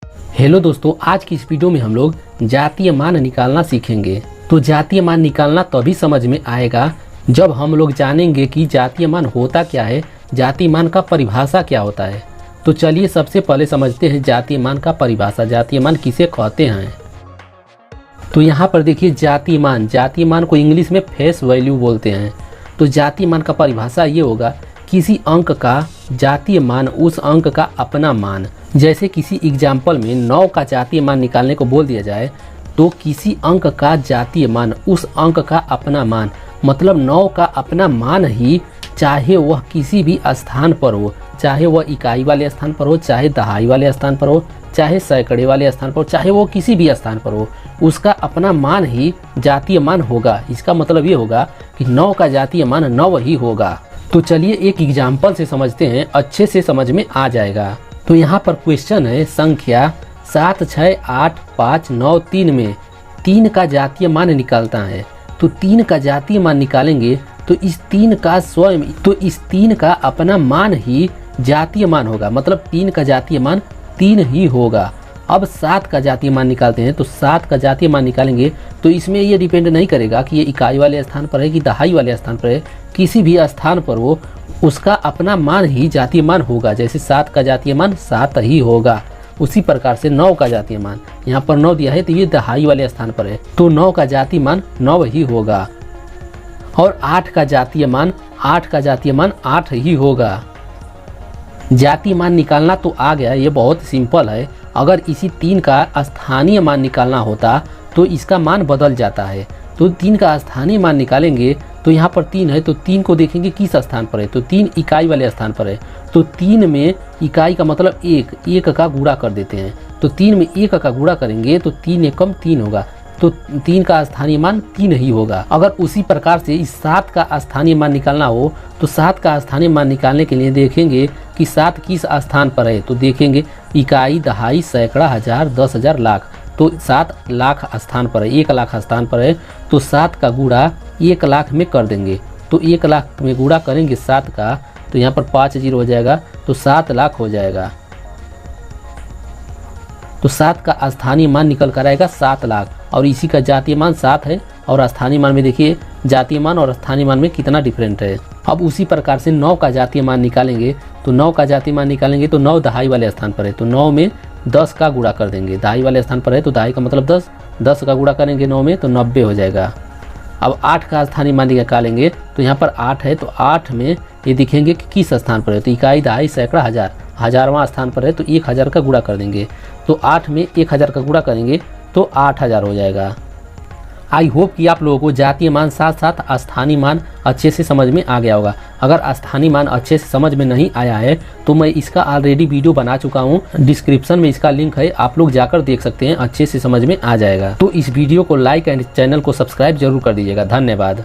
Hello दोस्तों, आज की इस वीडियो में हम लोग जातीय मान निकालना सीखेंगे। तो जातीय मान निकालना तभी समझ में आएगा जब हम लोग जानेंगे कि जातीय मान होता क्या है, जातीय मान का परिभाषा क्या होता है। तो चलिए सबसे पहले समझते हैं जातीय मान का परिभाषा, जातीय मान किसे कहते हैं। तो यहाँ पर देखिए जातीय मान को इंग्लिश में फेस वैल्यू बोलते हैं। तो जातीय मान का परिभाषा ये होगा, किसी अंक का जातीय मान उस अंक का अपना मान। जैसे किसी एग्जाम्पल में 9 का जातीय मान निकालने को बोल दिया जाए तो किसी अंक का जातीय मान उस अंक का अपना मान, मतलब 9 का अपना मान ही, चाहे वह किसी भी स्थान पर हो, चाहे वह इकाई वाले स्थान पर हो, चाहे दहाई वाले स्थान पर हो, चाहे सैकड़े वाले स्थान पर हो, चाहे वो किसी भी स्थान पर हो, उसका अपना मान ही जातीय मान होगा। इसका मतलब ये होगा कि 9 का जातीय मान 9 ही होगा। तो चलिए एक एग्जाम्पल से समझते हैं, अच्छे से समझ में आ जाएगा। तो यहाँ पर क्वेश्चन है, संख्या 7, 6, 8, 5, 9, 3 में 3 का जातीय मान निकालता है। तो 3 का जातीय मान निकालेंगे तो इस 3 का अपना मान ही जातीय मान होगा, मतलब 3 का जातीय मान 3 ही होगा। अब 7 का जातीय मान निकालते हैं। तो 7 का जातीय मान निकालेंगे तो इसमें ये डिपेंड नहीं करेगा कि ये इकाई वाले स्थान पर है कि दहाई वाले स्थान पर है, किसी भी स्थान पर हो उसका अपना मान ही जातीय मान होगा। जैसे 7 का जातीय मान 7 ही होगा, उसी प्रकार से 9 का जातीय मान, यहाँ पर 9 दिया है तो ये दहाई वाले स्थान पर है तो 9 का जातीय मान 9 ही होगा। और 8 का जातीय मान 8 ही होगा। जातीय मान निकालना तो आ गया, ये बहुत सिंपल है। अगर इसी 3 का स्थानीय मान निकालना होता तो इसका मान बदल जाता है। तो 3 का स्थानीय मान निकालेंगे तो यहाँ पर 3 है तो 3 को देखेंगे किस स्थान पर है, तो 3 इकाई वाले स्थान पर है। तो 3 में इकाई का मतलब 1 का गुणा कर देते हैं। तो 3 में 1 का गुणा करेंगे तो 3 एकम 3 होगा, तो 3 का स्थानीय मान 3 ही होगा। अगर उसी प्रकार से इस 7 का स्थानीय मान निकालना हो तो 7 का स्थानीय मान निकालने के लिए देखेंगे कि 7 किस स्थान पर है। तो देखेंगे इकाई, दहाई, सैकड़ा, हजार, 10,000, लाख। तो 7 लाख स्थान पर है, 1 लाख स्थान पर है। तो 7 का गुणा 1 लाख में कर देंगे। तो 1 लाख में गुणा करेंगे 7 का तो यहाँ पर 5 जीरो हो जाएगा, तो 7 लाख हो जाएगा। तो 7 का स्थानीय मान निकल कर आएगा 7 लाख। और इसी का जातीय मान 7 है और स्थानीय मान में देखिए जातीय मान और स्थानीय मान में कितना डिफरेंट है। अब उसी प्रकार से 9 का जातीय मान निकालेंगे। तो 9 का जातीय मान निकालेंगे तो 9 दहाई वाले स्थान पर है, तो 9 में 10 का गुणा कर देंगे। दहाई वाले स्थान पर है तो दहाई का मतलब 10, 10 का गुणा करेंगे 9 में तो 90 हो जाएगा। अब 8 का स्थानीय मान निकालेंगे तो यहाँ पर 8 है तो 8 में ये दिखेंगे कि किस स्थान पर है, तो इकाई, दहाई, सैकड़ा, हजार, 1000वां स्थान पर है तो 1000 का गुणा कर देंगे। तो 8 में 1000 का गुणा करेंगे तो 8000 हो जाएगा। आई होप कि आप लोगों को जातीय मान साथ साथ स्थानीय मान अच्छे से समझ में आ गया होगा। अगर स्थानीय मान अच्छे से समझ में नहीं आया है तो मैं इसका ऑलरेडी वीडियो बना चुका हूँ, डिस्क्रिप्शन में इसका लिंक है, आप लोग जाकर देख सकते हैं, अच्छे से समझ में आ जाएगा। तो इस वीडियो को लाइक एंड चैनल को सब्सक्राइब जरूर कर दीजिएगा। धन्यवाद।